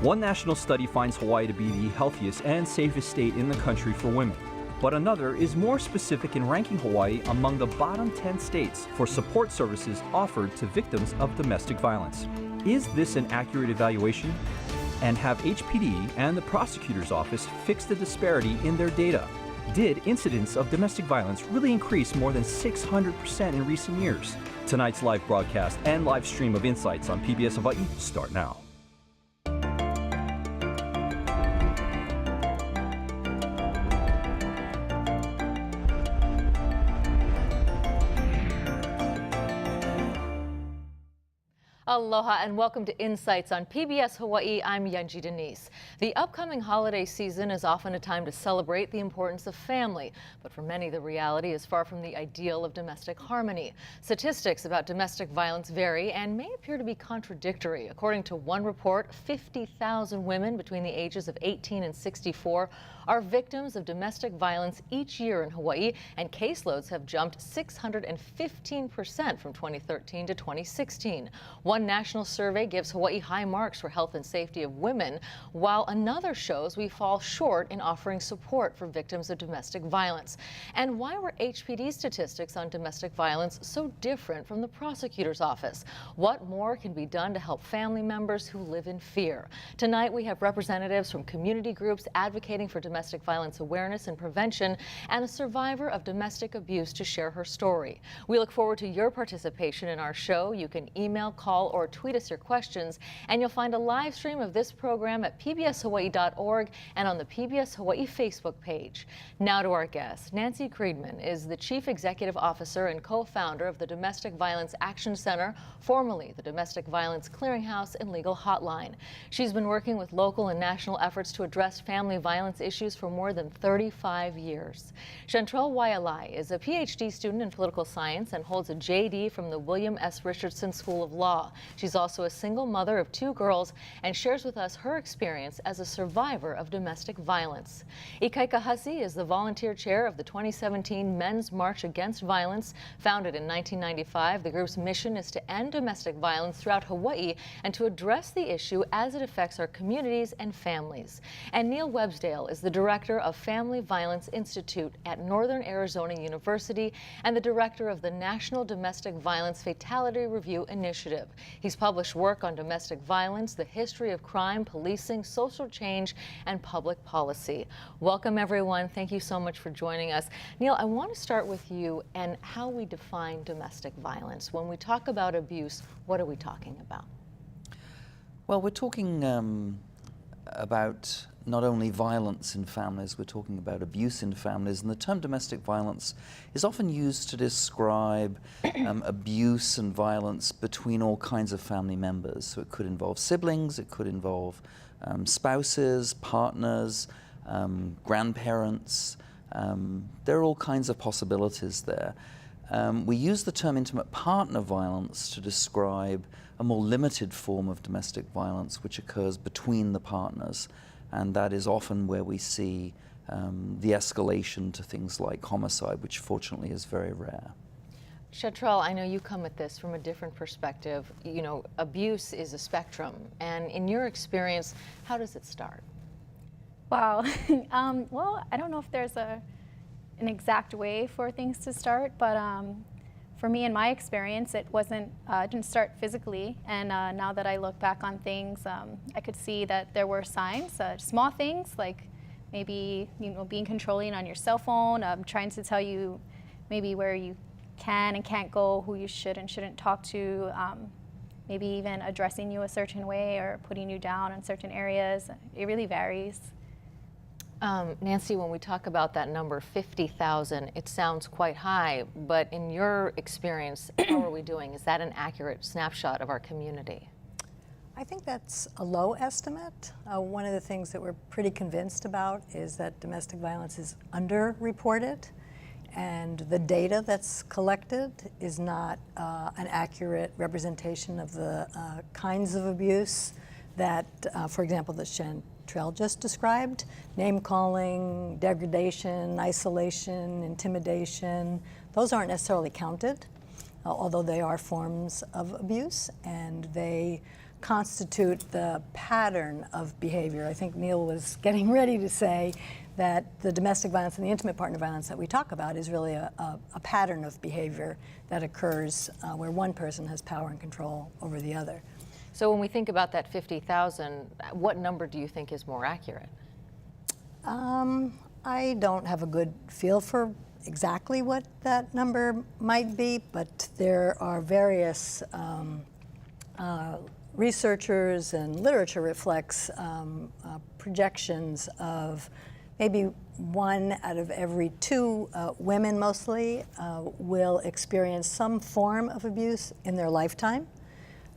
One national study finds Hawaii to be the healthiest and safest state in the country for women. But another is more specific in ranking Hawaii among the bottom 10 states for support services offered to victims of domestic violence. Is this an accurate evaluation? And have HPD and the prosecutor's office fixed the disparity in their data? Did incidents of domestic violence really increase more than 600% in recent years? Tonight's live broadcast and live stream of Insights on PBS Hawaii start now. Aloha and welcome to Insights on PBS Hawaii. I'm Yunji Denise. The upcoming holiday season is often a time to celebrate the importance of family, but for many the reality is far from the ideal of domestic harmony. Statistics about domestic violence vary and may appear to be contradictory. According to one report, 50,000 women between the ages of 18 and 64 are victims of domestic violence each year in Hawaii, and caseloads have jumped 615% from 2013 to 2016. One national survey gives Hawaii high marks for health and safety of women, while another shows we fall short in offering support for victims of domestic violence. And why were HPD statistics on domestic violence so different from the prosecutor's office? What more can be done to help family members who live in fear? Tonight we have representatives from community groups advocating for domestic violence awareness and prevention, and a survivor of domestic abuse to share her story. We look forward to your participation in our show. You can email, call, or tweet us your questions, and you'll find a live stream of this program at pbshawaii.org and on the PBS Hawaii Facebook page. Now to our guest. Nancy Creedman is the Chief Executive Officer and co-founder of the Domestic Violence Action Center, formerly the Domestic Violence Clearinghouse and Legal Hotline. She's been working with local and national efforts to address family violence issues for more than 35 years. Chantrell Waiala'i is a PhD student in political science and holds a JD from the William S. Richardson School of Law. She's also a single mother of 2 girls and shares with us her experience as a survivor of domestic violence. Ikaika Hussey is the volunteer chair of the 2017 Men's March Against Violence. Founded in 1995, the group's mission is to end domestic violence throughout Hawaii and to address the issue as it affects our communities and families. And Neil Websdale is the director of Family Violence Institute at Northern Arizona University and the director of the National Domestic Violence Fatality Review Initiative. He's published work on domestic violence, the history of crime, policing, social change, and public policy. Welcome, everyone. Thank you so much for joining us. Neil, I want to start with you and how we define domestic violence. When we talk about abuse, what are we talking about? Well, we're talking about not only violence in families, we're talking about abuse in families, and the term domestic violence is often used to describe abuse and violence between all kinds of family members. So it could involve siblings, it could involve spouses, partners, grandparents. There are all kinds of possibilities there. We use the term intimate partner violence to describe a more limited form of domestic violence which occurs between the partners. And that is often where we see the escalation to things like homicide, which fortunately is very rare. Chantrell, I know you come at this from a different perspective. You know, abuse is a spectrum. And in your experience, how does it start? Wow. Well, I don't know if there's an exact way for things to start, but for me, in my experience, it didn't start physically, and now that I look back on things, I could see that there were signs, small things like maybe being controlling on your cell phone, trying to tell you maybe where you can and can't go, who you should and shouldn't talk to, maybe even addressing you a certain way or putting you down in certain areas. It really varies. Nancy, when we talk about that number, 50,000, it sounds quite high, but in your experience, how are we doing? Is that an accurate snapshot of our community? I think that's a low estimate. One of the things that we're pretty convinced about is that domestic violence is underreported, and the data that's collected is not an accurate representation of the kinds of abuse that, for example, that Chantrell just described: name calling, degradation, isolation, intimidation. Those aren't necessarily counted, although they are forms of abuse, and they constitute the pattern of behavior. I think Neil was getting ready to say that the domestic violence and the intimate partner violence that we talk about is really a pattern of behavior that occurs where one person has power and control over the other. So when we think about that 50,000, what number do you think is more accurate? I don't have a good feel for exactly what that number might be, but there are various researchers, and literature reflects projections of maybe 1 out of every 2 women mostly will experience some form of abuse in their lifetime.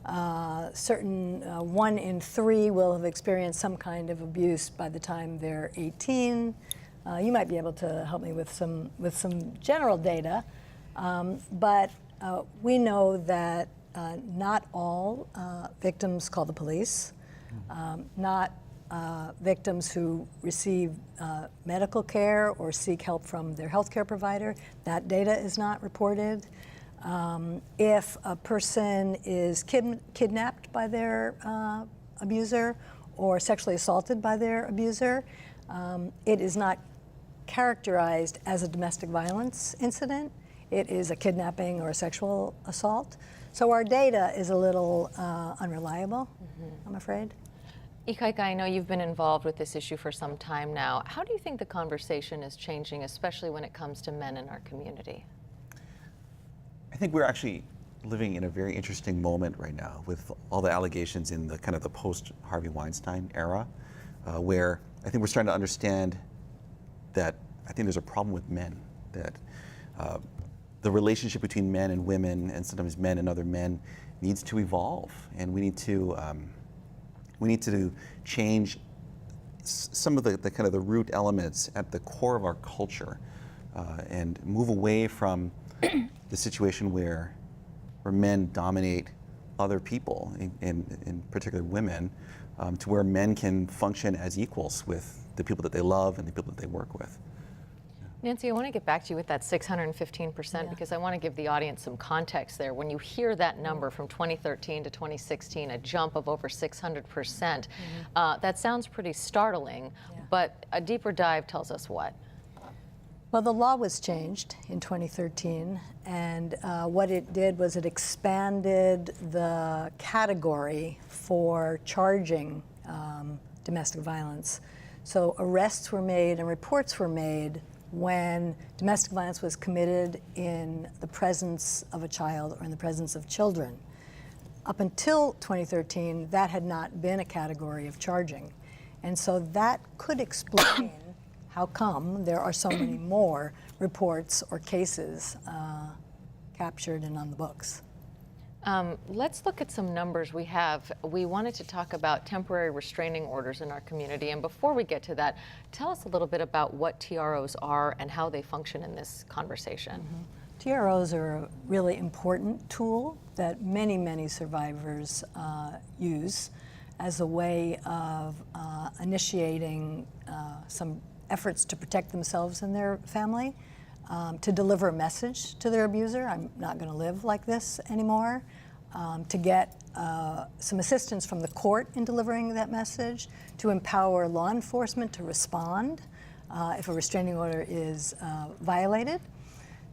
1 in 3 will have experienced some kind of abuse by the time they're 18. You might be able to help me with some general data, but we know that not all victims call the police, not victims who receive medical care or seek help from their healthcare provider. That data is not reported. If a person is kidnapped by their abuser or sexually assaulted by their abuser, it is not characterized as a domestic violence incident. It is a kidnapping or a sexual assault. So our data is a little unreliable, I'm afraid. Ikaika, I know you've been involved with this issue for some time now. How do you think the conversation is changing, especially when it comes to men in our community? I think we're actually living in a very interesting moment right now with all the allegations in the kind of the post-Harvey Weinstein era, where I think we're starting to understand that I think there's a problem with men, that the relationship between men and women, and sometimes men and other men, needs to evolve, and we need to change some of the kind of the root elements at the core of our culture, and move away from the situation where men dominate other people, in particular women, to where men can function as equals with the people that they love and the people that they work with. Nancy, I want to get back to you with that 615% because I want to give the audience some context there. When you hear that number from 2013 to 2016, a jump of over 600%, that sounds pretty startling, but a deeper dive tells us what? Well, the law was changed in 2013, and what it did was it expanded the category for charging domestic violence. So arrests were made and reports were made when domestic violence was committed in the presence of a child or in the presence of children. Up until 2013, that had not been a category of charging. And so that could explain how come there are so many more reports or cases captured and on the books. Let's look at some numbers we have. We wanted to talk about temporary restraining orders in our community. And before we get to that, tell us a little bit about what TROs are and how they function in this conversation. TROs are a really important tool that many, many survivors use as a way of initiating some efforts to protect themselves and their family, to deliver a message to their abuser, I'm not going to live like this anymore, to get some assistance from the court in delivering that message, to empower law enforcement to respond if a restraining order is violated.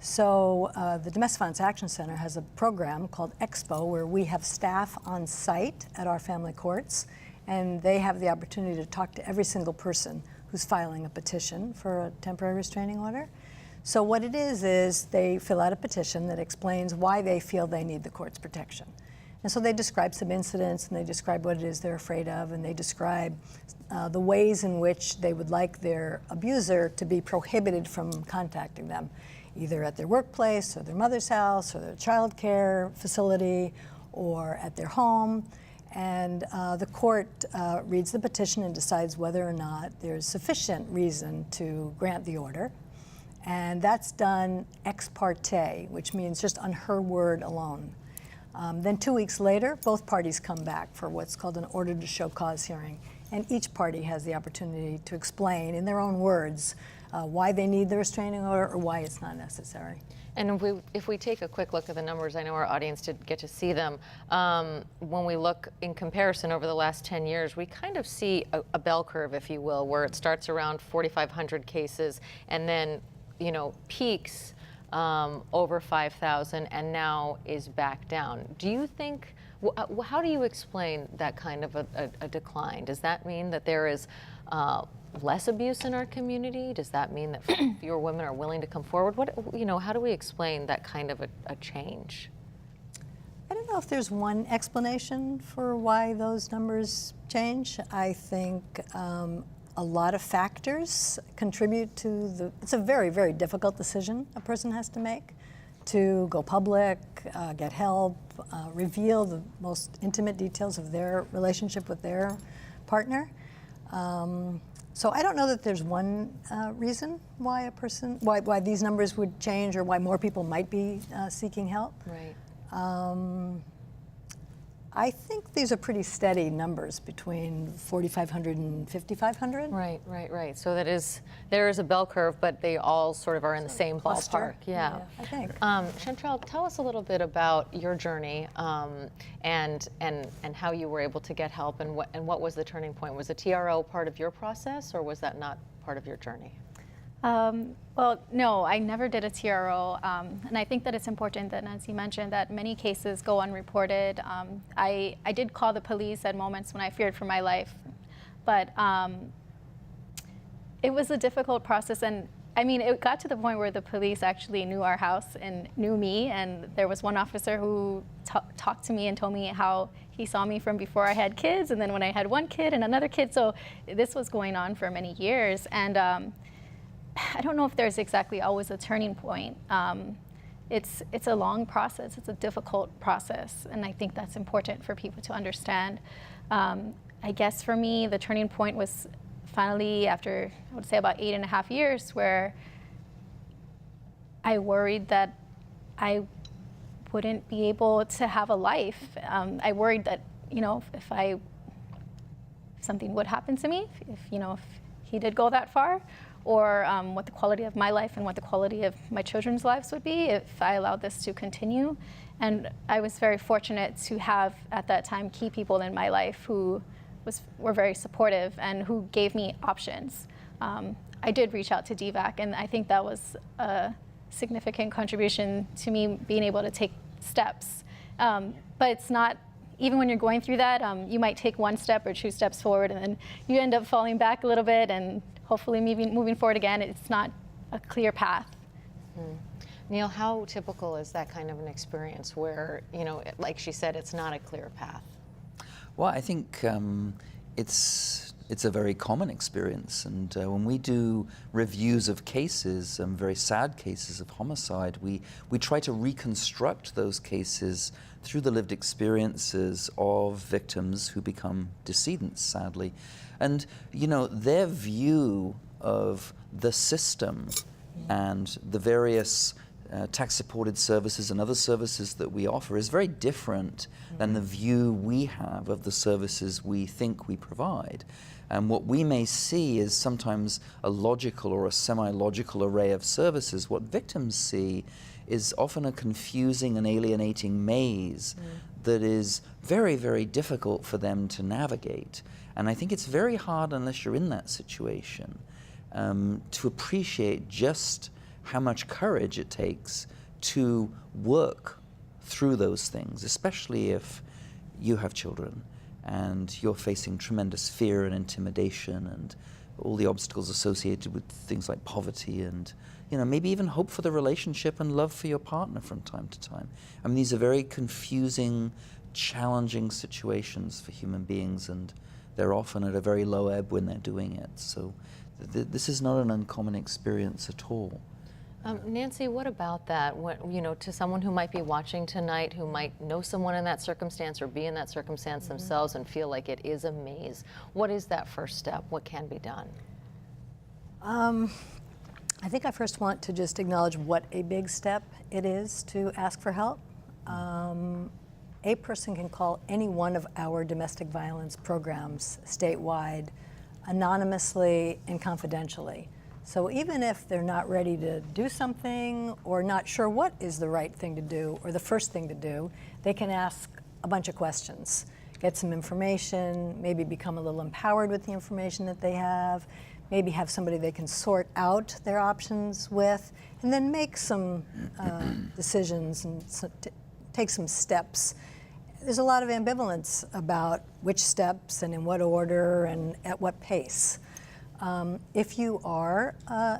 So the Domestic Violence Action Center has a program called Expo where we have staff on site at our family courts, and they have the opportunity to talk to every single person who's filing a petition for a temporary restraining order. So what it is they fill out a petition that explains why they feel they need the court's protection. And so they describe some incidents, and they describe what it is they're afraid of, and they describe the ways in which they would like their abuser to be prohibited from contacting them, either at their workplace or their mother's house or their child care facility or at their home. And the court reads the petition and decides whether or not there's sufficient reason to grant the order. And that's done ex parte, which means just on her word alone. Then 2 weeks later, both parties come back for what's called an order to show cause hearing. And each party has the opportunity to explain in their own words why they need the restraining order or why it's not necessary. And if we take a quick look at the numbers, I know our audience did get to see them. When we look in comparison over the last 10 years, we kind of see a bell curve, if you will, where it starts around 4,500 cases and then, you know, peaks over 5,000 and now is back down. Do you think, how do you explain that kind of a decline? Does that mean that there is less abuse in our community? Does that mean that fewer women are willing to come forward? What, you know, how do we explain that kind of a change? I don't know if there's one explanation for why those numbers change. I think a lot of factors contribute to it's a very, very difficult decision a person has to make to go public, get help, reveal the most intimate details of their relationship with their partner. So I don't know that there's one reason why why these numbers would change or why more people might be seeking help. Right. I think these are pretty steady numbers between 4,500 and 5,500. Right. So there is a bell curve, but they all sort of are in the same cluster. ballpark. Yeah. I think. Chantrell, tell us a little bit about your journey and how you were able to get help, and what was the turning point? Was the TRO part of your process, or was that not part of your journey? Well, no, I never did a TRO, and I think that it's important that Nancy mentioned that many cases go unreported. I did call the police at moments when I feared for my life, but it was a difficult process, and I mean, it got to the point where the police actually knew our house and knew me, and there was one officer who talked to me and told me how he saw me from before I had kids, and then when I had one kid and another kid, so this was going on for many years, and I don't know if there's exactly always a turning point. It's a long process. It's a difficult process, and I think that's important for people to understand. I guess for me, the turning point was finally after, I would say, about 8.5 years, where I worried that I wouldn't be able to have a life. I worried that, you know, if something would happen to me, if he did go that far, or what the quality of my life and what the quality of my children's lives would be if I allowed this to continue. And I was very fortunate to have, at that time, key people in my life who were very supportive and who gave me options. I did reach out to DVAC, and I think that was a significant contribution to me being able to take steps. But it's not, even when you're going through that, you might take one step or 2 steps forward, and then you end up falling back a little bit, and hopefully moving forward again. It's not a clear path. Neil, how typical is that kind of an experience where, you know, like she said, it's not a clear path? Well, I think it's a very common experience, and when we do reviews of cases, very sad cases of homicide, we try to reconstruct those cases through the lived experiences of victims who become decedents, sadly. And, you know, their view of the system and the various tax-supported services and other services that we offer is very different than the view we have of the services we think we provide. And what we may see is sometimes a logical or a semi-logical array of services. What victims see is often a confusing and alienating maze that is very, very difficult for them to navigate. And I think it's very hard, unless you're in that situation, to appreciate just how much courage it takes to work through those things, especially if you have children and you're facing tremendous fear and intimidation and all the obstacles associated with things like poverty and, you know, maybe even hope for the relationship and love for your partner from time to time. I mean, these are very confusing, challenging situations for human beings, and they're often at a very low ebb when they're doing it. So this is not an uncommon experience at all. Nancy, what about that? You know, to someone who might be watching tonight, who might know someone in that circumstance or be in that circumstance themselves and feel like it is a maze, what is that first step? What can be done? I think I first want to just acknowledge what a big step it is to ask for help. A person can call any one of our domestic violence programs statewide, anonymously and confidentially. So even if they're not ready to do something or not sure what is the right thing to do or the first thing to do, they can ask a bunch of questions, get some information, maybe become a little empowered with the information that they have, maybe have somebody they can sort out their options with, and then make some decisions and take some steps. There's a lot of ambivalence about which steps and in what order and at what pace. If you are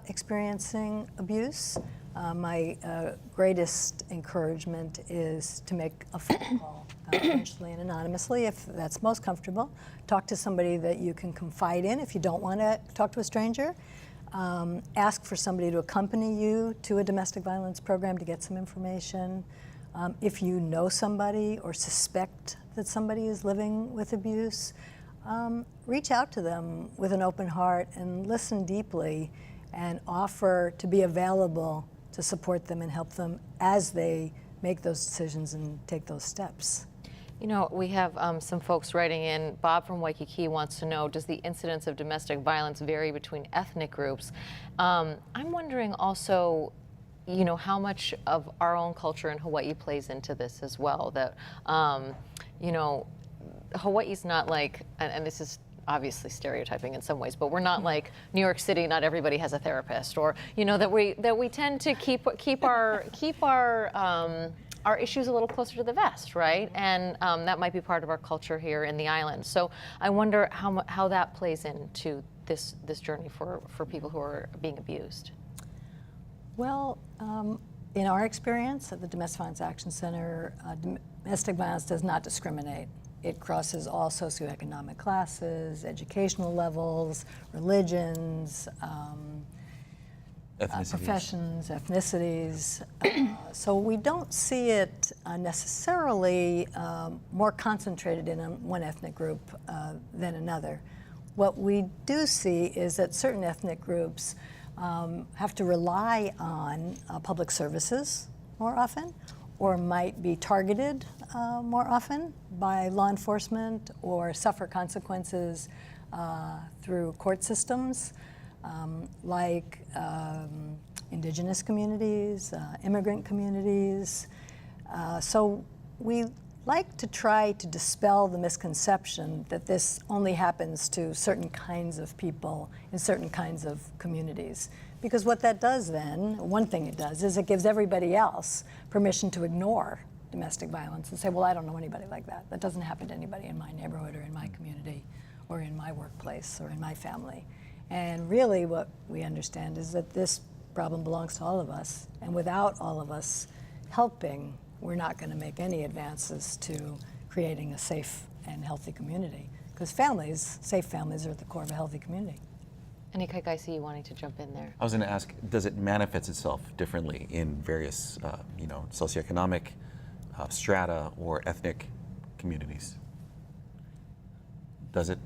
experiencing abuse, my greatest encouragement is to make a phone call, confidentially and anonymously, if that's most comfortable. Talk to somebody that you can confide in if you don't want to talk to a stranger. Ask for somebody to accompany you to a domestic violence program to get some information. If you know somebody or suspect that somebody is living with abuse, reach out to them with an open heart and listen deeply and offer to be available to support them and help them as they make those decisions and take those steps. You know, we have some folks writing in. Bob from Waikiki wants to know, does the incidence of domestic violence vary between ethnic groups? I'm wondering also, you know, how much of our own culture in Hawaii plays into this as well. That, you know, Hawaii's not like, and this is obviously stereotyping in some ways, but we're not like New York City. Not everybody has a therapist, or you know that we tend to keep our issues a little closer to the vest, right? And that might be part of our culture here in the island. So I wonder how that plays into this journey for people who are being abused. Well, in our experience at the Domestic Violence Action Center, domestic violence does not discriminate. It crosses all socioeconomic classes, educational levels, religions, professions, ethnicities. So we don't see it necessarily more concentrated in one ethnic group than another. What we do see is that certain ethnic groups have to rely on public services more often, or might be targeted more often by law enforcement, or suffer consequences through court systems, like indigenous communities, immigrant communities. So we like to try to dispel the misconception that this only happens to certain kinds of people in certain kinds of communities. Because what that does then, one thing it does, is it gives everybody else permission to ignore domestic violence and say, well, I don't know anybody like that. That doesn't happen to anybody in my neighborhood or in my community or in my workplace or in my family. And really what we understand is that this problem belongs to all of us. And without all of us helping, we're not going to make any advances to creating a safe and healthy community. Because families, safe families, are at the core of a healthy community. And Ikaika, I see you wanting to jump in there. I was going to ask, does it manifest itself differently in various, socioeconomic strata or ethnic communities? Does it?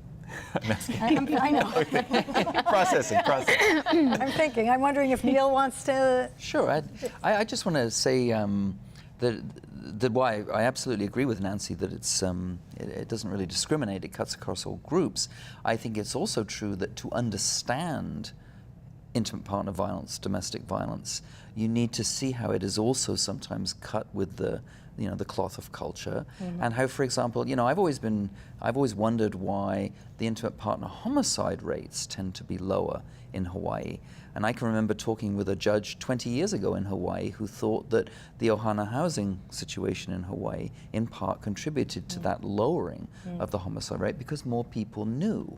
I'm asking. I know. Processing. I'm thinking. I'm wondering if Neil wants to. Sure. I just want to say that why I absolutely agree with Nancy that it doesn't really discriminate. It cuts across all groups. I think it's also true that to understand intimate partner violence, domestic violence, you need to see how it is also sometimes cut with the cloth of culture, and how, for example, I've always wondered why the intimate partner homicide rates tend to be lower in Hawaii. And I can remember talking with a judge 20 years ago in Hawaii who thought that the Ohana housing situation in Hawaii in part contributed to that lowering of the homicide rate because more people knew.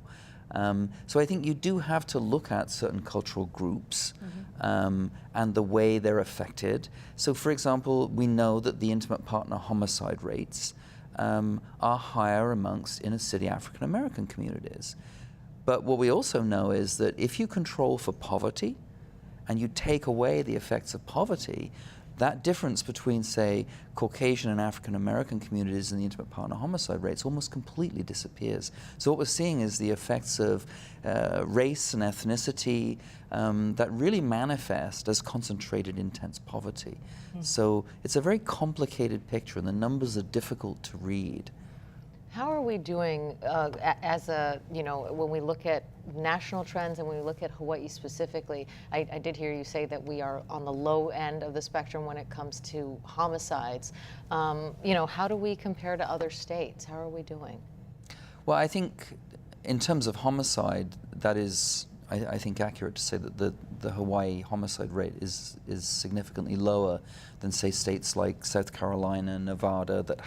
So I think you do have to look at certain cultural groups and the way they're affected. So for example, we know that the intimate partner homicide rates are higher amongst inner city African American communities. But what we also know is that if you control for poverty and you take away the effects of poverty, that difference between, say, Caucasian and African American communities and the intimate partner homicide rates almost completely disappears. So what we're seeing is the effects of race and ethnicity that really manifest as concentrated intense poverty. So it's a very complicated picture and the numbers are difficult to read. How are we doing as a, when we look at national trends and when we look at Hawaii specifically? I did hear you say that we are on the low end of the spectrum when it comes to homicides. How do we compare to other states? How are we doing? Well, I think in terms of homicide, that is, I think, accurate to say that the Hawaii homicide rate is significantly lower than, say, states like South Carolina, Nevada that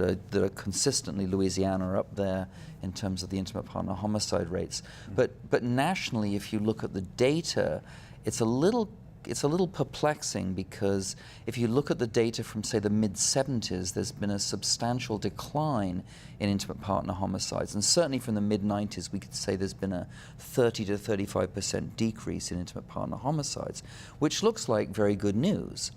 are consistently, Louisiana, up there in terms of the intimate partner homicide rates. But nationally, if you look at the data, it's a little perplexing, because if you look at the data from, say, the mid-70s, there's been a substantial decline in intimate partner homicides. And certainly from the mid-90s, we could say there's been a 30 to 35% decrease in intimate partner homicides, which looks like very good news.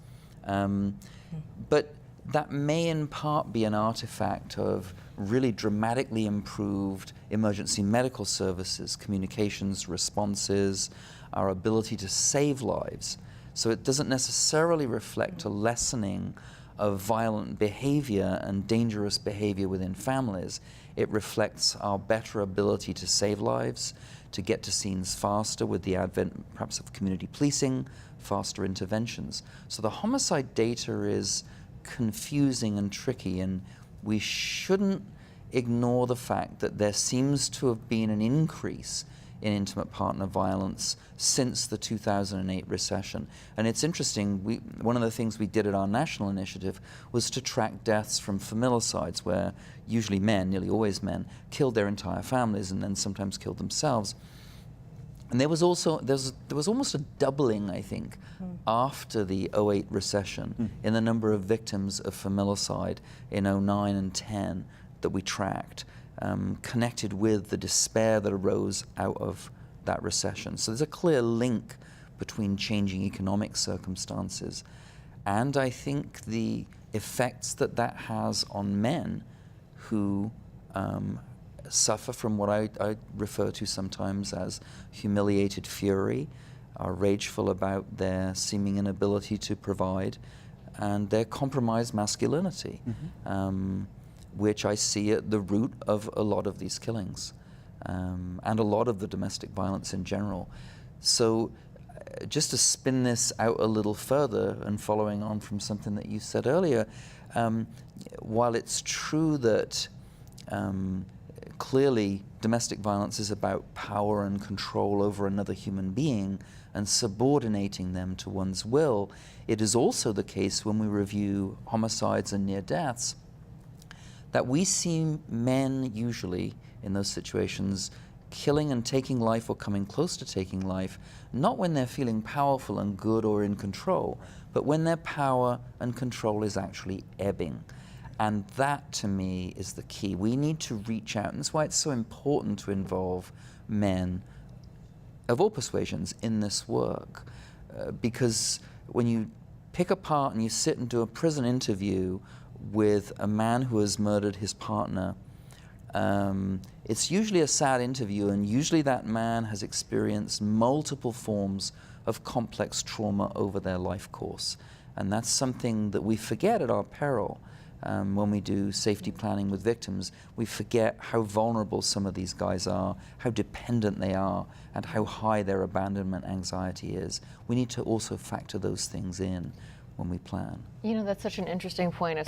But that may in part be an artifact of really dramatically improved emergency medical services, communications responses, our ability to save lives. So it doesn't necessarily reflect a lessening of violent behavior and dangerous behavior within families. It reflects our better ability to save lives, to get to scenes faster with the advent perhaps of community policing, faster interventions. So the homicide data is confusing and tricky, and we shouldn't ignore the fact that there seems to have been an increase in intimate partner violence since the 2008 recession. And it's interesting, one of the things we did at our national initiative was to track deaths from familicides, where usually men, nearly always men, killed their entire families and then sometimes killed themselves. And there was almost a doubling, I think, after the 2008 recession in the number of victims of familicide in 2009 and 10 that we tracked, connected with the despair that arose out of that recession. So there's a clear link between changing economic circumstances and, I think, the effects that has on men who suffer from what I refer to sometimes as humiliated fury, are rageful about their seeming inability to provide, and their compromised masculinity, which I see at the root of a lot of these killings, and a lot of the domestic violence in general. So just to spin this out a little further, and following on from something that you said earlier, while it's true that clearly domestic violence is about power and control over another human being and subordinating them to one's will, it is also the case when we review homicides and near deaths that we see men usually in those situations killing and taking life or coming close to taking life, not when they're feeling powerful and good or in control, but when their power and control is actually ebbing. And that, to me, is the key. We need to reach out, and that's why it's so important to involve men of all persuasions in this work, because when you pick apart and you sit and do a prison interview with a man who has murdered his partner, it's usually a sad interview, and usually that man has experienced multiple forms of complex trauma over their life course. And that's something that we forget at our peril. When we do safety planning with victims, we forget how vulnerable some of these guys are, how dependent they are, and how high their abandonment anxiety is. We need to also factor those things in when we plan. You know, that's such an interesting point,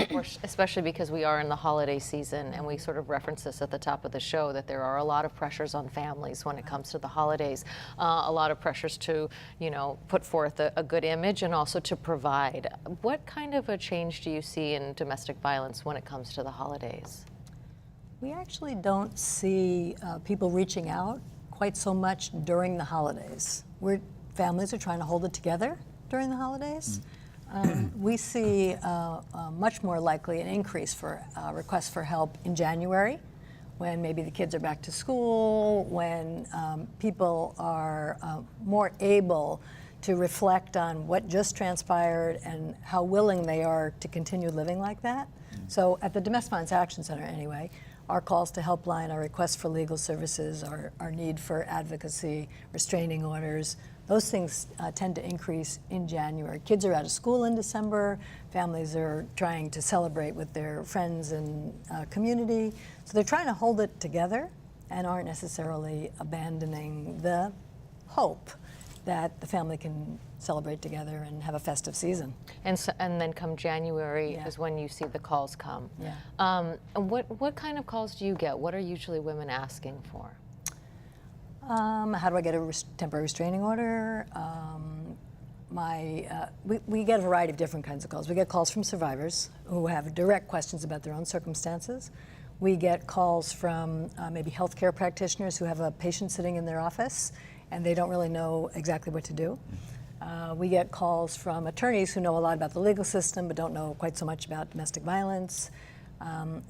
especially because we are in the holiday season, and we sort of referenced this at the top of the show, that there are a lot of pressures on families when it comes to the holidays, a lot of pressures to, put forth a good image and also to provide. What kind of a change do you see in domestic violence when it comes to the holidays? We actually don't see people reaching out quite so much during the holidays. Families are trying to hold it together during the holidays. We see much more likely an increase for requests for help in January, when maybe the kids are back to school, when people are more able to reflect on what just transpired and how willing they are to continue living like that. So at the Domestic Violence Action Center anyway, our calls to helpline, our requests for legal services, our need for advocacy, restraining orders, those things tend to increase in January. Kids are out of school in December, families are trying to celebrate with their friends and community, so they're trying to hold it together and aren't necessarily abandoning the hope that the family can celebrate together and have a festive season. And then come January Yeah. is when you see the calls come. Yeah. And what kind of calls do you get? What are usually women asking for? How do I get a temporary restraining order? We get a variety of different kinds of calls. We get calls from survivors who have direct questions about their own circumstances. We get calls from maybe healthcare practitioners who have a patient sitting in their office and they don't really know exactly what to do. We get calls from attorneys who know a lot about the legal system but don't know quite so much about domestic violence.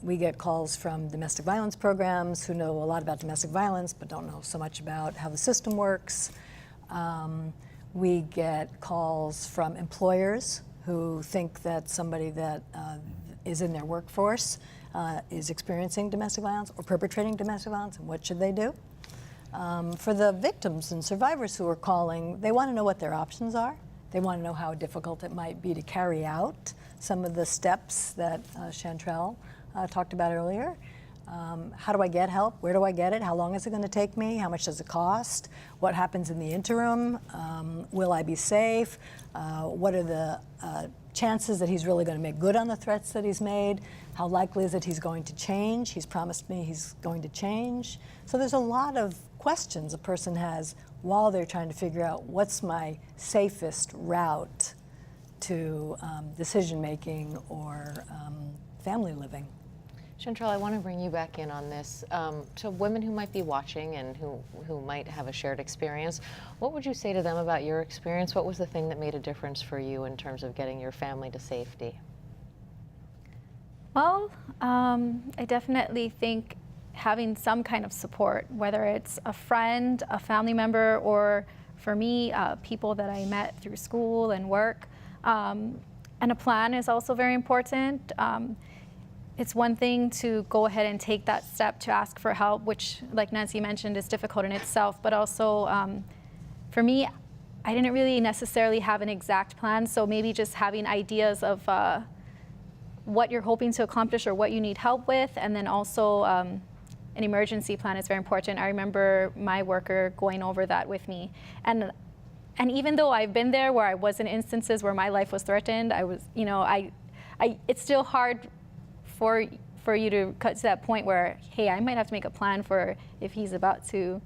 We get calls from domestic violence programs who know a lot about domestic violence but don't know so much about how the system works. We get calls from employers who think that somebody that is in their workforce is experiencing domestic violence or perpetrating domestic violence, and what should they do? For the victims and survivors who are calling, they want to know what their options are. They want to know how difficult it might be to carry out some of the steps that Chantrell talked about earlier. How do I get help? Where do I get it? How long is it going to take me? How much does it cost? What happens in the interim? Will I be safe? What are the chances that he's really going to make good on the threats that he's made? How likely is it he's going to change? He's promised me he's going to change. So there's a lot of questions a person has while they're trying to figure out what's my safest route to decision making or family living. Chantrell, I want to bring you back in on this. To women who might be watching and who might have a shared experience, what would you say to them about your experience? What was the thing that made a difference for you in terms of getting your family to safety? Well, I definitely think having some kind of support, whether it's a friend, a family member, or for me, people that I met through school and work. And a plan is also very important. It's one thing to go ahead and take that step to ask for help, which, like Nancy mentioned, is difficult in itself. But also, for me, I didn't really necessarily have an exact plan. So maybe just having ideas of what you're hoping to accomplish or what you need help with. And then also, an emergency plan is very important. I remember my worker going over that with me. And even though I've been there where I was in instances where my life was threatened, I was, it's still hard for you to cut to that point where, hey, I might have to make a plan for if he's about to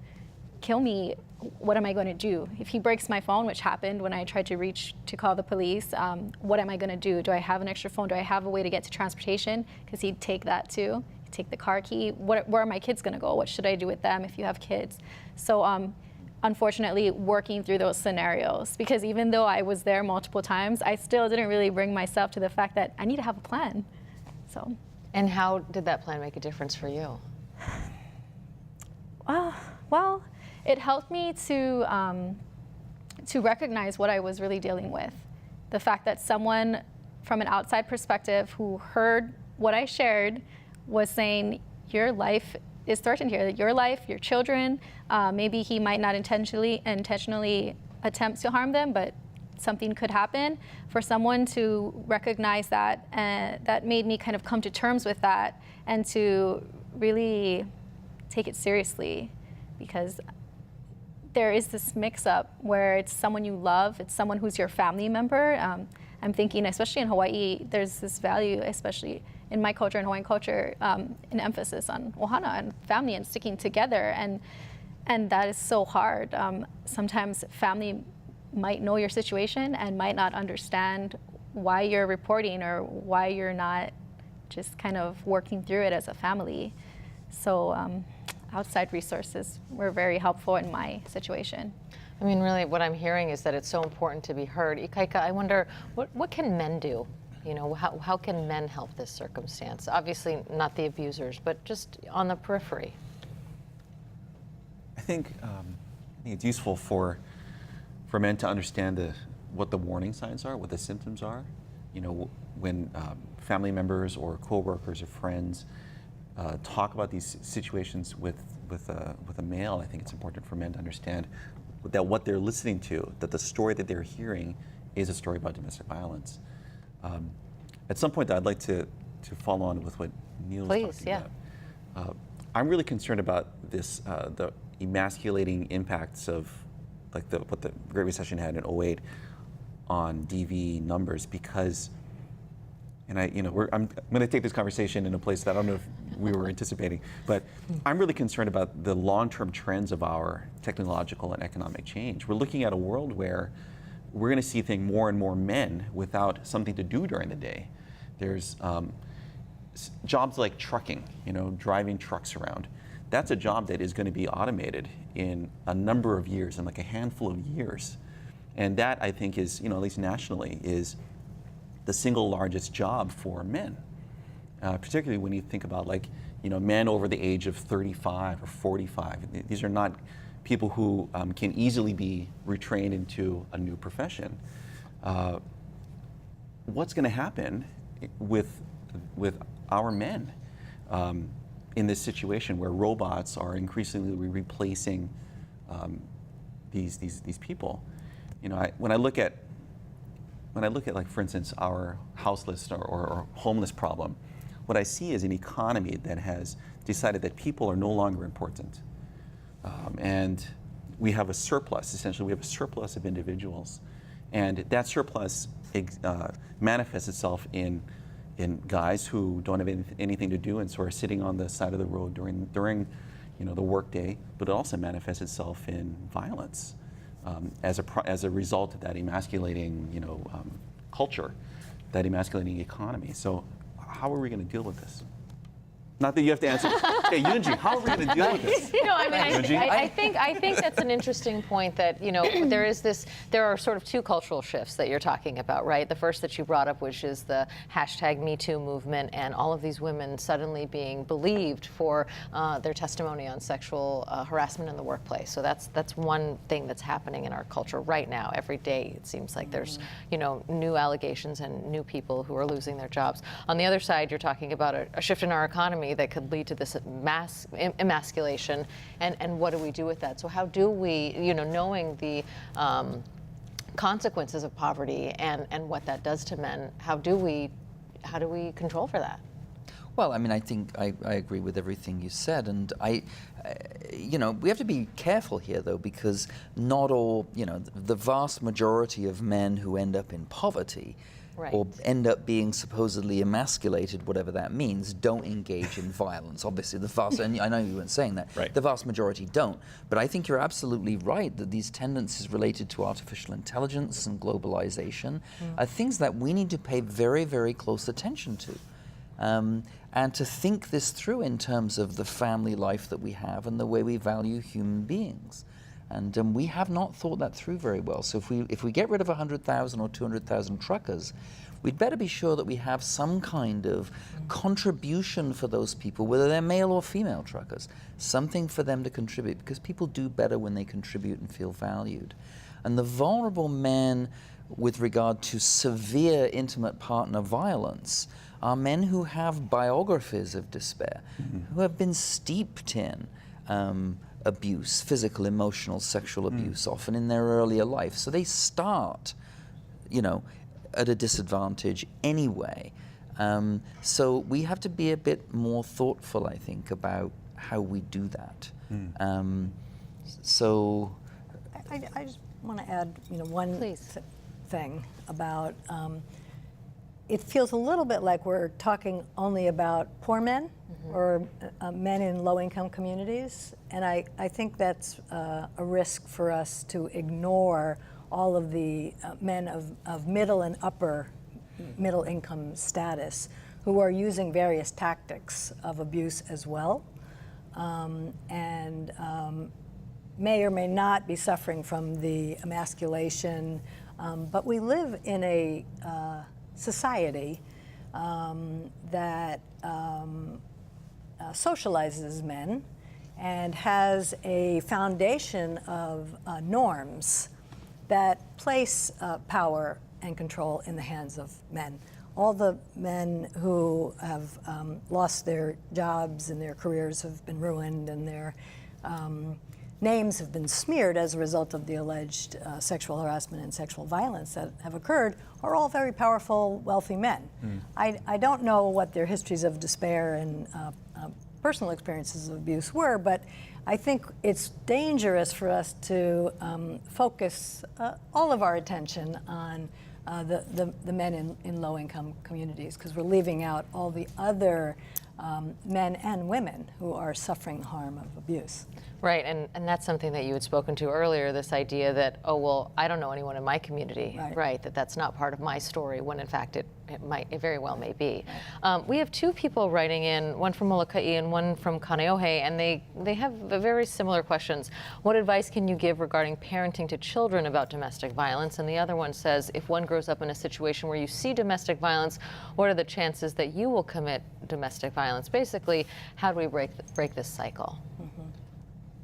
kill me, what am I going to do? If he breaks my phone, which happened when I tried to call the police, what am I going to do? Do I have an extra phone? Do I have a way to get to transportation? Because he'd take that too. He'd take the car key. Where are my kids going to go? What should I do with them if you have kids? So unfortunately, working through those scenarios, because even though I was there multiple times, I still didn't really bring myself to the fact that I need to have a plan. So. And how did that plan make a difference for you? Well, it helped me to recognize what I was really dealing with. The fact that someone from an outside perspective who heard what I shared was saying, your life is threatened here. Your life, your children, maybe he might not intentionally attempt to harm them, but something could happen. For someone to recognize that, that made me kind of come to terms with that and to really take it seriously, because there is this mix-up where it's someone you love, it's someone who's your family member. I'm thinking, especially in Hawaii, there's this value, especially in my culture and Hawaiian culture, an emphasis on ohana and family and sticking together, and that is so hard. Sometimes family might know your situation and might not understand why you're reporting or why you're not just kind of working through it as a family. So outside resources were very helpful in my situation. I mean, really, what I'm hearing is that it's so important to be heard. Ikaika, I wonder, what can men do? You know, how can men help this circumstance? Obviously, not the abusers, but just on the periphery. I think it's useful for men to understand what the warning signs are, what the symptoms are. You know, when family members or coworkers or friends talk about these situations with a male, I think it's important for men to understand that what they're listening to, that the story that they're hearing is a story about domestic violence. At some point, I'd like to follow on with what Neil was talking about. I'm really concerned about this, the emasculating impacts of like what the Great Recession had in '08 on DV numbers, because, and I'm going to take this conversation in a place that I don't know if we were anticipating, but I'm really concerned about the long-term trends of our technological and economic change. We're looking at a world where we're going to see more and more men without something to do during the day. There's jobs like trucking, driving trucks around. That's a job that is going to be automated in a number of years, in like a handful of years. And that, I think, is, at least nationally, is the single largest job for men. Particularly when you think about men over the age of 35 or 45. These are not people who can easily be retrained into a new profession. What's going to happen with our men in this situation where robots are increasingly replacing these people? When I look at like, for instance, our houseless or homeless problem, what I see is an economy that has decided that people are no longer important. And we have a surplus, essentially. We have a surplus of individuals. And that surplus manifests itself in guys who don't have anything to do and sort of sitting on the side of the road during the workday, but it also manifests itself in violence as a result of that emasculating culture, that emasculating economy. So how are we going to deal with this? Not that you have to answer. Hey, Yunji, how are we going to deal with this? No, I mean, I think that's an interesting point that, there are sort of two cultural shifts that you're talking about, right? The first that you brought up, which is the #MeToo movement and all of these women suddenly being believed for their testimony on sexual harassment in the workplace. So that's one thing that's happening in our culture right now. Every day it seems like there's, new allegations and new people who are losing their jobs. On the other side, you're talking about a shift in our economy that could lead to this emasculation, and what do we do with that? So how do we, knowing the consequences of poverty and what that does to men, how do we control for that? Well, I mean, I think I agree with everything you said, and we have to be careful here, though, because not all, the vast majority of men who end up in poverty, right, or end up being supposedly emasculated, whatever that means, don't engage in violence. Obviously, and I know you weren't saying that, right, the vast majority don't. But I think you're absolutely right that these tendencies related to artificial intelligence and globalization are things that we need to pay very, very close attention to. And to think this through in terms of the family life that we have and the way we value human beings. And we have not thought that through very well. So if we get rid of 100,000 or 200,000 truckers, we'd better be sure that we have some kind of contribution for those people, whether they're male or female truckers, something for them to contribute, because people do better when they contribute and feel valued. And the vulnerable men with regard to severe intimate partner violence are men who have biographies of despair, who have been steeped in abuse, physical, emotional, sexual abuse, often in their earlier life. So they start, at a disadvantage anyway. So we have to be a bit more thoughtful, I think, about how we do that. So I just want to add, one thing about. It feels a little bit like we're talking only about poor men or men in low-income communities, and I think that's a risk for us to ignore all of the men of middle and upper middle income status who are using various tactics of abuse as well, and may or may not be suffering from the emasculation, but we live in a society that socializes men and has a foundation of norms that place power and control in the hands of men. All the men who have lost their jobs and their careers have been ruined, and they're names have been smeared as a result of the alleged sexual harassment and sexual violence that have occurred are all very powerful, wealthy men. I don't know what their histories of despair and personal experiences of abuse were, but I think it's dangerous for us to focus all of our attention on the men in low-income communities, because we're leaving out all the other men and women who are suffering the harm of abuse. Right, and that's something that you had spoken to earlier, this idea that, oh, well, I don't know anyone in my community, right, that's not part of my story, when in fact it very well may be. Right. We have two people writing in, one from Molokai and one from Kaneohe, and they have very similar questions. What advice can you give regarding parenting to children about domestic violence? And the other one says, if one grows up in a situation where you see domestic violence, what are the chances that you will commit domestic violence? Basically, how do we break this cycle?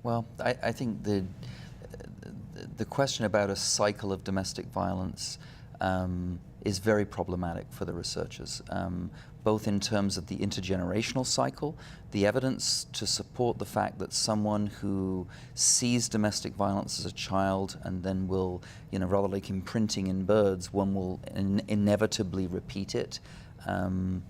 Well, I think the question about a cycle of domestic violence is very problematic for the researchers, both in terms of the intergenerational cycle, the evidence to support the fact that someone who sees domestic violence as a child and then will, rather like imprinting in birds, one will inevitably repeat it.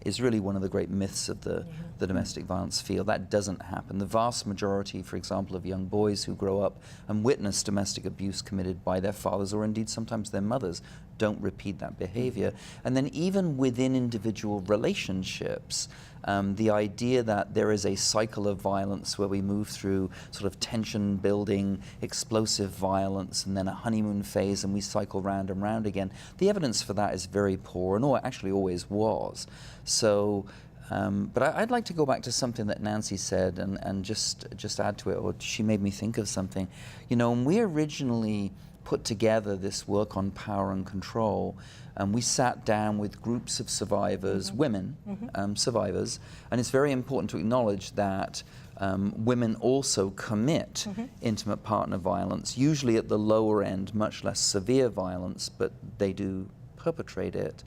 Is really one of the great myths of the domestic violence field. That doesn't happen. The vast majority, for example, of young boys who grow up and witness domestic abuse committed by their fathers or indeed sometimes their mothers don't repeat that behavior. And then even within individual relationships, the idea that there is a cycle of violence where we move through sort of tension building, explosive violence, and then a honeymoon phase, and we cycle round and round again. The evidence for that is very poor, and actually always was. So, but I'd like to go back to something that Nancy said and just add to it, or she made me think of something. When we originally put together this work on power and control, and we sat down with groups of survivors, women survivors, and it's very important to acknowledge that women also commit intimate partner violence, usually at the lower end, much less severe violence, but they do perpetrate it.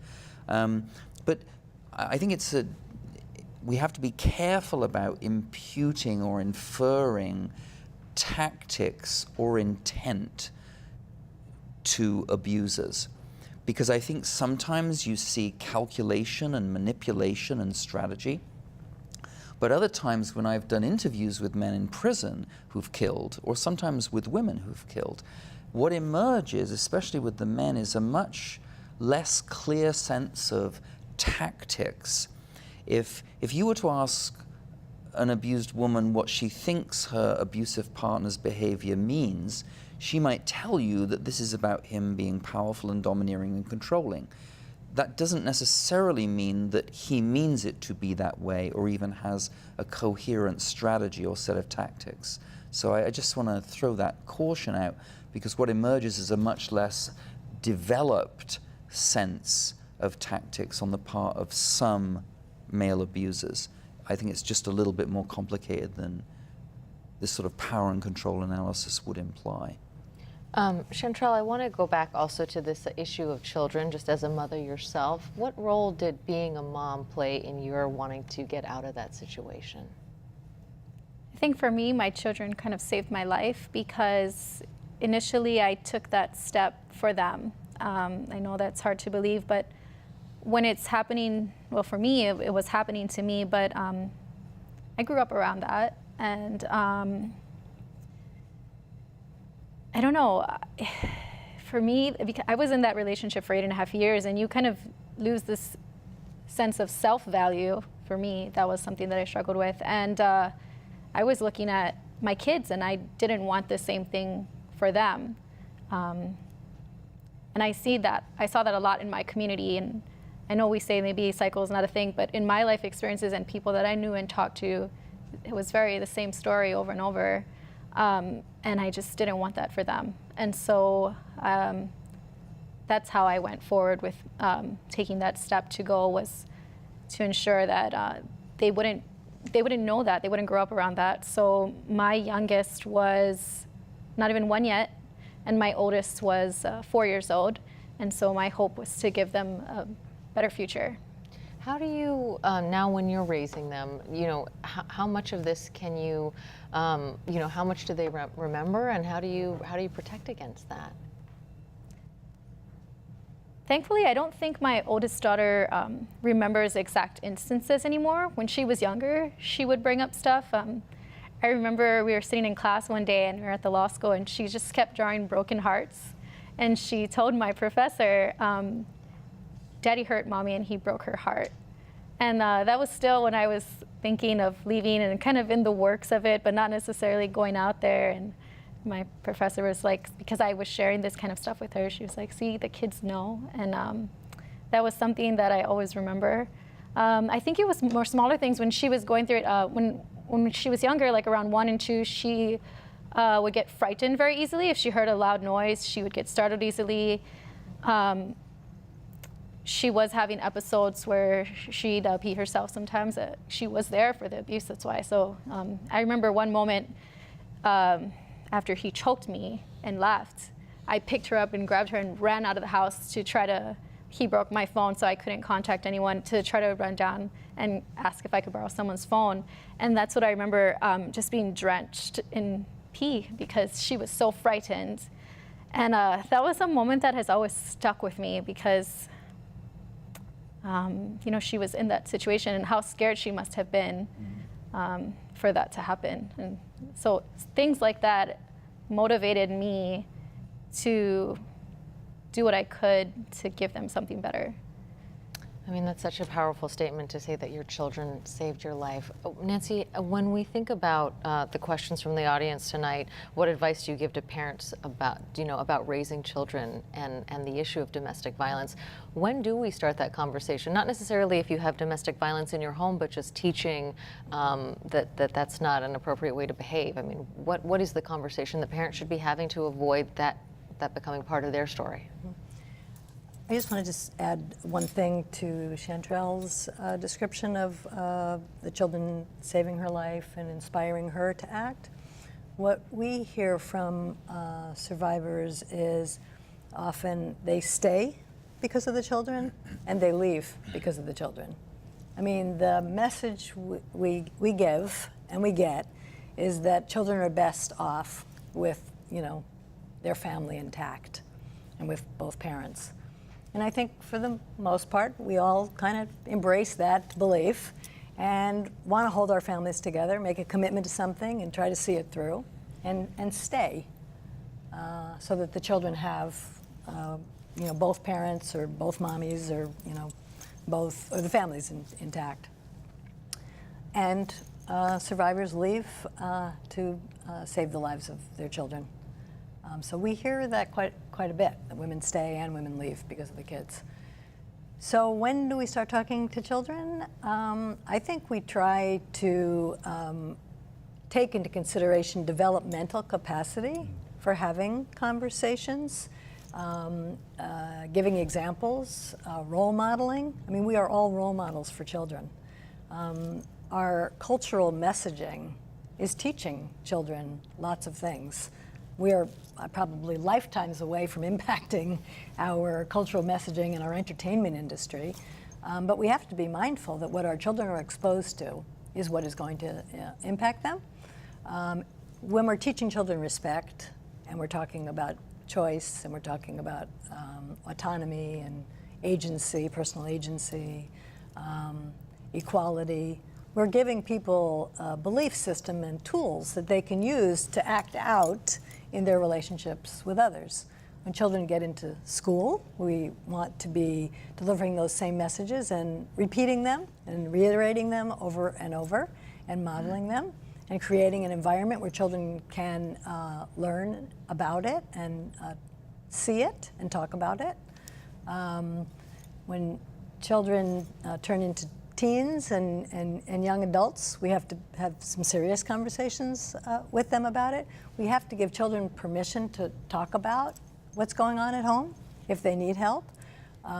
But I think we have to be careful about imputing or inferring tactics or intent to abusers. Because I think sometimes you see calculation and manipulation and strategy, but other times when I've done interviews with men in prison who've killed, or sometimes with women who've killed, what emerges, especially with the men, is a much less clear sense of tactics. If you were to ask an abused woman what she thinks her abusive partner's behavior means, she might tell you that this is about him being powerful and domineering and controlling. That doesn't necessarily mean that he means it to be that way or even has a coherent strategy or set of tactics. So I just want to throw that caution out, because what emerges is a much less developed sense of tactics on the part of some male abusers. I think it's just a little bit more complicated than this sort of power and control analysis would imply. Chantrell, I want to go back also to this issue of children, just as a mother yourself. What role did being a mom play in your wanting to get out of that situation? I think for me, my children kind of saved my life, because initially I took that step for them. I know that's hard to believe, but when it's happening, well, for me, it was happening to me, but I grew up around that, and I don't know, for me, because I was in that relationship for 8.5 years, and you kind of lose this sense of self-value. For me, that was something that I struggled with, and I was looking at my kids, and I didn't want the same thing for them. And I saw that a lot in my community, and I know we say maybe cycle is not a thing, but in my life experiences and people that I knew and talked to, it was the same story over and over. And I just didn't want that for them. And so that's how I went forward with taking that step to go, was to ensure that they wouldn't know that, they wouldn't grow up around that. So my youngest was not even 1 yet, and my oldest was 4 years old. And so my hope was to give them a better future. How do you, now when you're raising them, you know, how much of this can you, you know, how much do they remember, and how do you protect against that? Thankfully, I don't think my oldest daughter remembers exact instances anymore. When she was younger, she would bring up stuff. I remember we were sitting in class one day and we were at the law school, and she just kept drawing broken hearts. And she told my professor, Daddy hurt Mommy and he broke her heart. And that was still when I was thinking of leaving and kind of in the works of it, but not necessarily going out there. And my professor was like, because I was sharing this kind of stuff with her, she was like, see, the kids know. And that was something that I always remember. I think it was more smaller things when she was going through it. When she was younger, like around 1 and 2, she would get frightened very easily. If she heard a loud noise, she would get startled easily. She was having episodes where she'd pee herself sometimes. She was there for the abuse, that's why. So I remember one moment after he choked me and left, I picked her up and grabbed her and ran out of the house to try to, he broke my phone so I couldn't contact anyone, to try to run down and ask if I could borrow someone's phone. And that's what I remember, just being drenched in pee because she was so frightened. And that was a moment that has always stuck with me because you know, she was in that situation and how scared she must have been for that to happen. And so things like that motivated me to do what I could to give them something better. I mean, that's such a powerful statement to say that your children saved your life. Nancy, when we think about the questions from the audience tonight, what advice do you give to parents about, you know, about raising children and the issue of domestic violence? When do we start that conversation? Not necessarily if you have domestic violence in your home, but just teaching that's not an appropriate way to behave. I mean, what is the conversation that parents should be having to avoid that becoming part of their story? I just want to add one thing to Chantrell's description of the children saving her life and inspiring her to act. What we hear from survivors is often they stay because of the children and they leave because of the children. I mean, the message we give and we get is that children are best off with, you know, their family intact and with both parents. And I think for the most part, we all kind of embrace that belief and want to hold our families together, make a commitment to something and try to see it through and stay so that the children have, you know, both parents or both mommies or, you know, both, or the families intact. And survivors leave to save the lives of their children. So we hear that quite a bit, that women stay and women leave because of the kids. So when do we start talking to children? I think we try to take into consideration developmental capacity for having conversations, giving examples, role modeling. I mean, we are all role models for children. Our cultural messaging is teaching children lots of things. We are probably lifetimes away from impacting our cultural messaging and our entertainment industry, but we have to be mindful that what our children are exposed to is what is going to impact them. When we're teaching children respect, and we're talking about choice, and we're talking about autonomy and agency, personal agency, equality, we're giving people a belief system and tools that they can use to act out in their relationships with others. When children get into school, we want to be delivering those same messages and repeating them and reiterating them over and over and modeling them and creating an environment where children can learn about it and see it and talk about it. When children turn into teens and young adults, we have to have some serious conversations with them about it. We have to give children permission to talk about what's going on at home if they need help,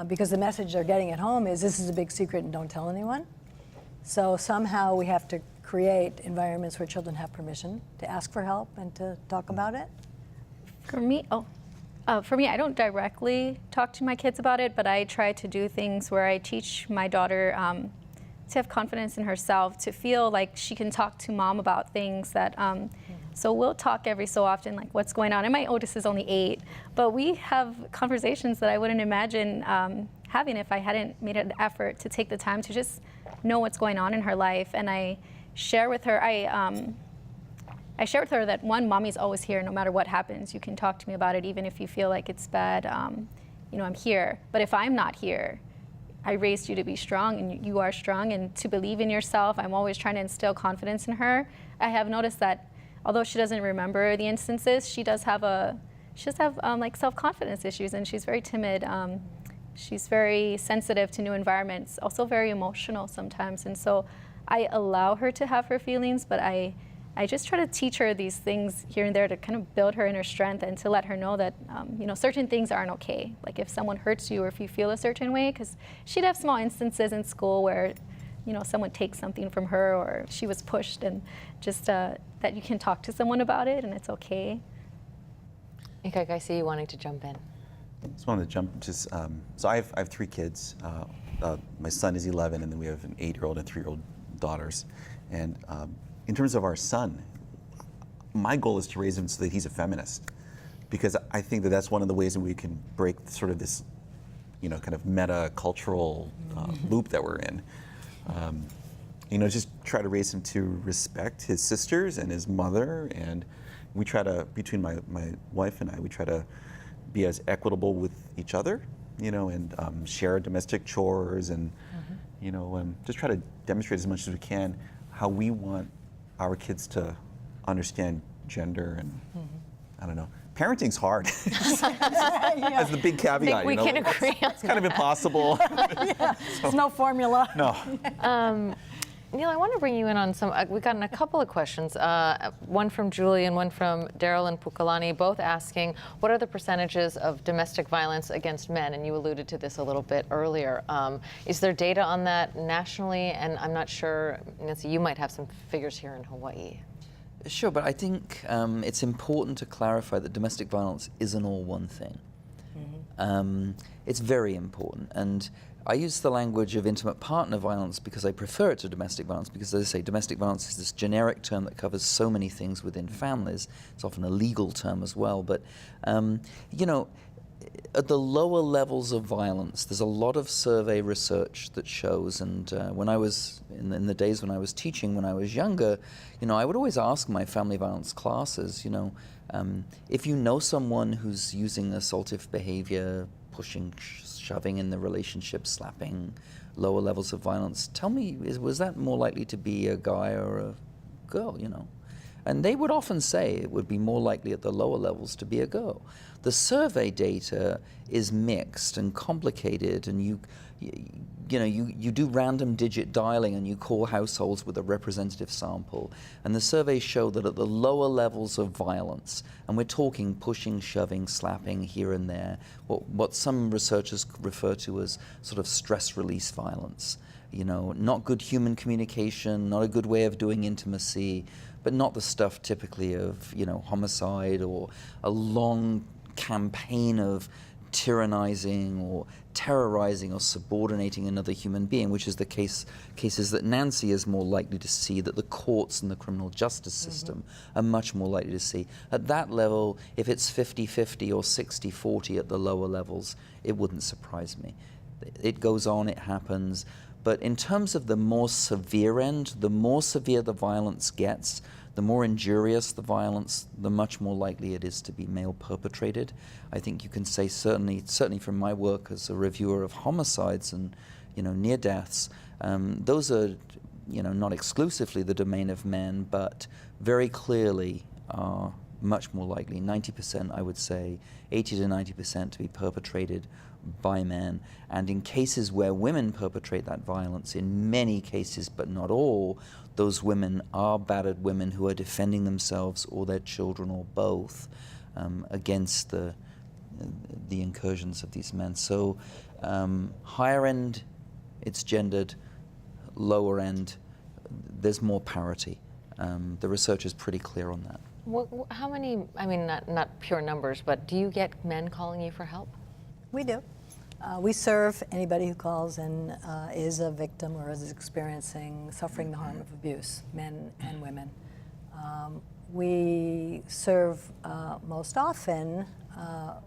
because the message they're getting at home is this is a big secret and don't tell anyone. So somehow we have to create environments where children have permission to ask for help and to talk about it. For me, For me, I don't directly talk to my kids about it, but I try to do things where I teach my daughter to have confidence in herself, to feel like she can talk to mom about things that, so we'll talk every so often, like what's going on. And my oldest is only 8, but we have conversations that I wouldn't imagine having if I hadn't made an effort to take the time to just know what's going on in her life. And I share with her, I share with her that one, mommy's always here no matter what happens. You can talk to me about it even if you feel like it's bad. You know, I'm here. But if I'm not here, I raised you to be strong, and you are strong, and to believe in yourself. I'm always trying to instill confidence in her. I have noticed that although she doesn't remember the instances, she does have like self-confidence issues, and she's very timid. She's very sensitive to new environments, also very emotional sometimes. And so I allow her to have her feelings, but I just try to teach her these things here and there to kind of build her inner strength and to let her know that, you know, certain things aren't okay. Like if someone hurts you or if you feel a certain way, because she'd have small instances in school where, you know, someone takes something from her or she was pushed, and just that you can talk to someone about it and it's okay. Ikaika, I see you wanting to jump in. I just wanted to jump, so I have 3 kids. My son is 11, and then we have an 8-year-old and 3-year-old daughters. And in terms of our son, my goal is to raise him so that he's a feminist, because I think that that's one of the ways that we can break sort of this, you know, kind of meta-cultural loop that we're in. You know, just try to raise him to respect his sisters and his mother, and we try to, between my wife and I, we try to be as equitable with each other, you know, and share domestic chores, and you know, just try to demonstrate as much as we can how we want our kids to understand gender. And I don't know, parenting's hard. That's the big caveat. We can agree on it's kind of impossible. There's no formula. No. Neil, I want to bring you in on some, we've gotten a couple of questions, one from Julie and one from Daryl and Pukalani, both asking, what are the percentages of domestic violence against men? And you alluded to this a little bit earlier. Is there data on that nationally? And I'm not sure, Nancy, you might have some figures here in Hawaii. Sure, but I think it's important to clarify that domestic violence isn't all one thing. It's very important. And I use the language of intimate partner violence because I prefer it to domestic violence, because, as I say, domestic violence is this generic term that covers so many things within families. It's often a legal term as well. But, you know, at the lower levels of violence, there's a lot of survey research that shows, and when I was, in the days when I was teaching, when I was younger, you know, I would always ask my family violence classes, you know, if you know someone who's using assaultive behavior, pushing, shoving in the relationship, slapping, lower levels of violence, tell me, was that more likely to be a guy or a girl, you know? And they would often say it would be more likely at the lower levels to be a girl. The survey data is mixed and complicated, and you do random digit dialing and you call households with a representative sample. And the surveys show that at the lower levels of violence, and we're talking pushing, shoving, slapping here and there, what some researchers refer to as sort of stress release violence. You know, not good human communication, not a good way of doing intimacy, but not the stuff typically of, you know, homicide or a long campaign of tyrannizing or terrorizing or subordinating another human being, which is the cases that Nancy is more likely to see, that the courts and the criminal justice system are much more likely to see. At that level, if it's 50-50 or 60-40 at the lower levels, it wouldn't surprise me. It goes on, it happens. But in terms of the more severe end, the more severe the violence gets, the more injurious the violence, the much more likely it is to be male perpetrated. I think you can say certainly from my work as a reviewer of homicides and, you know, near deaths, those are, you know, not exclusively the domain of men, but very clearly are much more likely, 90% I would say, 80 to 90% to be perpetrated by men. And in cases where women perpetrate that violence, in many cases, but not all, those women are battered women who are defending themselves or their children or both against the incursions of these men. So higher end, it's gendered. Lower end, there's more parity. The research is pretty clear on that. How many, I mean, not pure numbers, but do you get men calling you for help? We do. We serve anybody who calls and is a victim or is suffering the harm of abuse, men and women. We serve most often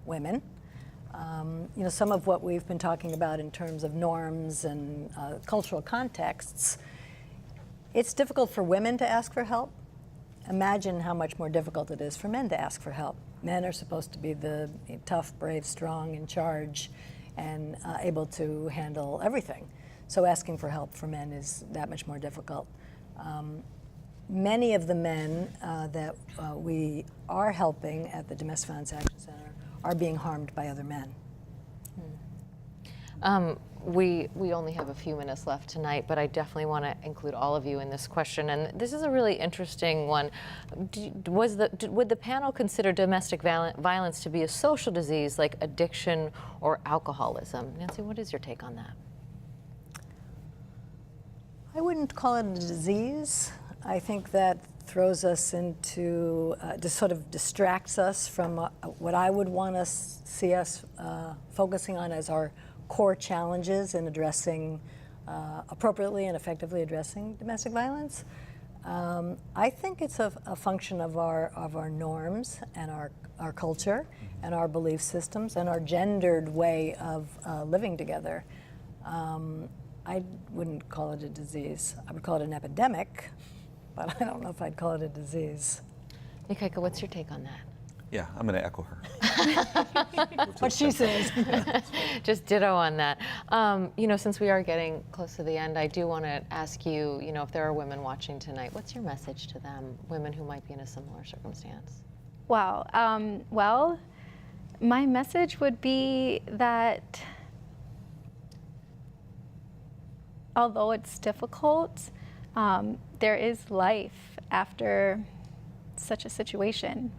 women. Some of what we've been talking about in terms of norms and cultural contexts, it's difficult for women to ask for help. Imagine how much more difficult it is for men to ask for help. Men are supposed to be the tough, brave, strong, in charge, and able to handle everything. So asking for help for men is that much more difficult. Many of the men that we are helping at the Domestic Violence Action Center are being harmed by other men. We only have a few minutes left tonight, but I definitely want to include all of you in this question. And this is a really interesting one. Would the panel consider domestic violence to be a social disease like addiction or alcoholism? Nancy, what is your take on that? I wouldn't call it a disease. I think that throws us into, just sort of distracts us from what I would want to see us focusing on as our core challenges in addressing, appropriately and effectively addressing domestic violence. I think it's a function of our norms and our culture and our belief systems and our gendered way of living together. I wouldn't call it a disease. I would call it an epidemic, but I don't know if I'd call it a disease. Ikaika, what's your take on that? Yeah, I'm going to echo her. What she says. Just ditto on that. Since we are getting close to the end, I do want to ask you, if there are women watching tonight, what's your message to them, women who might be in a similar circumstance? Wow. Well, my message would be that although it's difficult, there is life after such a situation.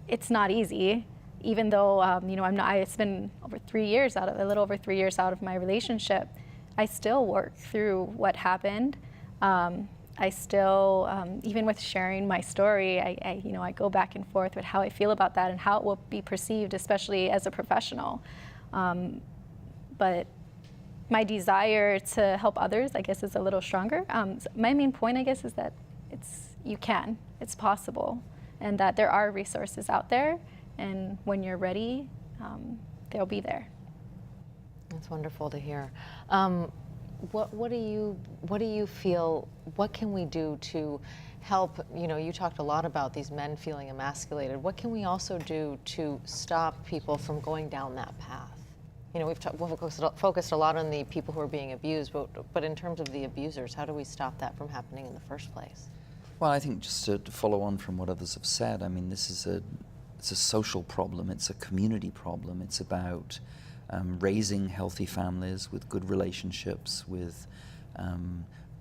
It's not easy, even though it's been a little over 3 years out of my relationship. I still work through what happened. I still, even with sharing my story, I go back and forth with how I feel about that and how it will be perceived, especially as a professional. But my desire to help others, I guess, is a little stronger. My main point, I guess, is that it's possible, and that there are resources out there, and when you're ready, they'll be there. That's wonderful to hear. What do you feel, what can we do to help, you talked a lot about these men feeling emasculated. What can we also do to stop people from going down that path? We've focused a lot on the people who are being abused, but in terms of the abusers, how do we stop that from happening in the first place? Well, I think just to follow on from what others have said, I mean, it's a social problem, it's a community problem. It's about raising healthy families with good relationships, with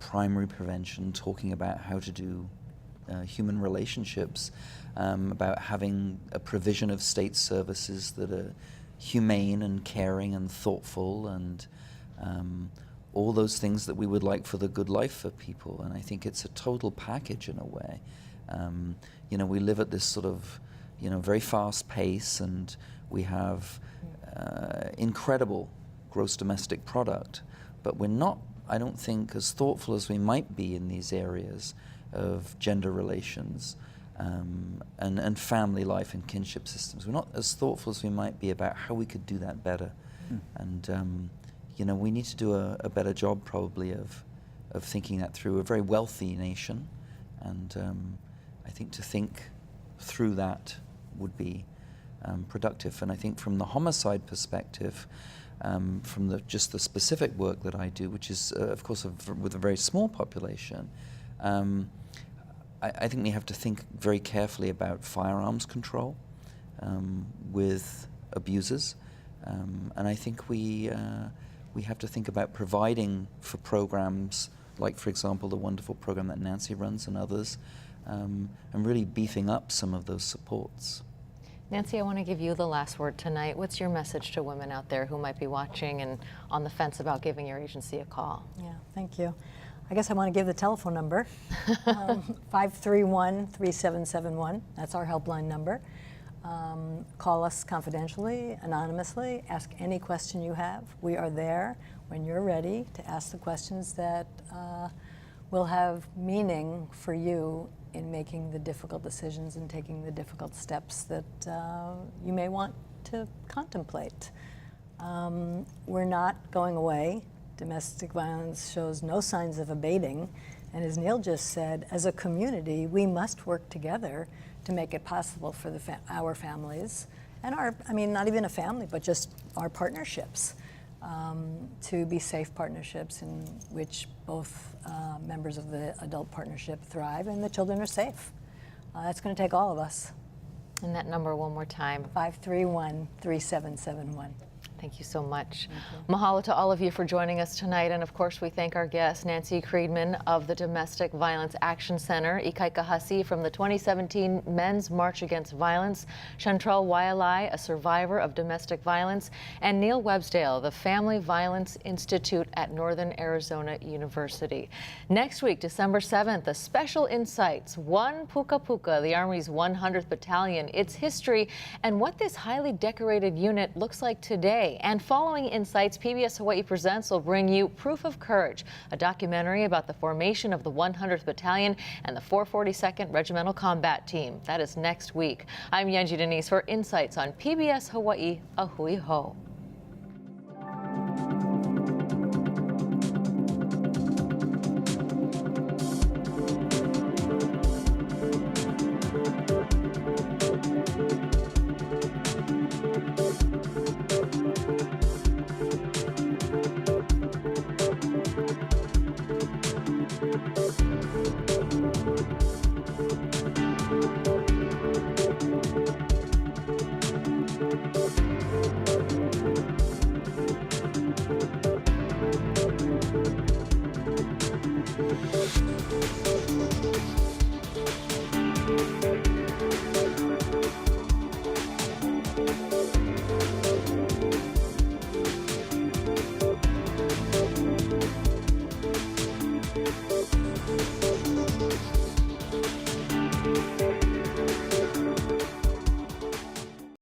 primary prevention, talking about how to do human relationships, about having a provision of state services that are humane and caring and thoughtful, and all those things that we would like for the good life for people. And I think it's a total package in a way. We live at this sort of, very fast pace, and we have incredible gross domestic product, but we're not, I don't think, as thoughtful as we might be in these areas of gender relations and family life and kinship systems. We're not as thoughtful as we might be about how we could do that better. And we need to do a better job probably of thinking that through. We're a very wealthy nation, and I think to think through that would be productive. And I think from the homicide perspective, from the specific work that I do, which is of course with a very small population, I think we have to think very carefully about firearms control with abusers, and I think we have to think about providing for programs like, for example, the wonderful program that Nancy runs and others, and really beefing up some of those supports. Nancy, I want to give you the last word tonight. What's your message to women out there who might be watching and on the fence about giving your agency a call? Yeah, thank you. I guess I want to give the telephone number, 531-3771. That's our helpline number. Call us confidentially, anonymously, ask any question you have. We are there when you're ready to ask the questions that will have meaning for you in making the difficult decisions and taking the difficult steps that you may want to contemplate. We're not going away. Domestic violence shows no signs of abating. And as Neil just said, as a community, we must work together to make it possible for our families and not even a family, but just our partnerships, to be safe partnerships in which both members of the adult partnership thrive and the children are safe. That's going to take all of us. And that number one more time. 531-3771. Thank you so much. Mahalo to all of you for joining us tonight. And of course, we thank our guest, Nancy Creedman of the Domestic Violence Action Center, Ikaika Hussey from the 2017 Men's March Against Violence, Chantrell Waialai, a survivor of domestic violence, and Neil Websdale, the Family Violence Institute at Northern Arizona University. Next week, December 7th, a special Insights, One Puka Puka, the Army's 100th Battalion, its history, and what this highly decorated unit looks like today. And following Insights, PBS Hawaii Presents will bring you Proof of Courage, a documentary about the formation of the 100th Battalion and the 442nd Regimental Combat Team. That is next week. I'm Yanji Denise for Insights on PBS Hawaii. A hui ho.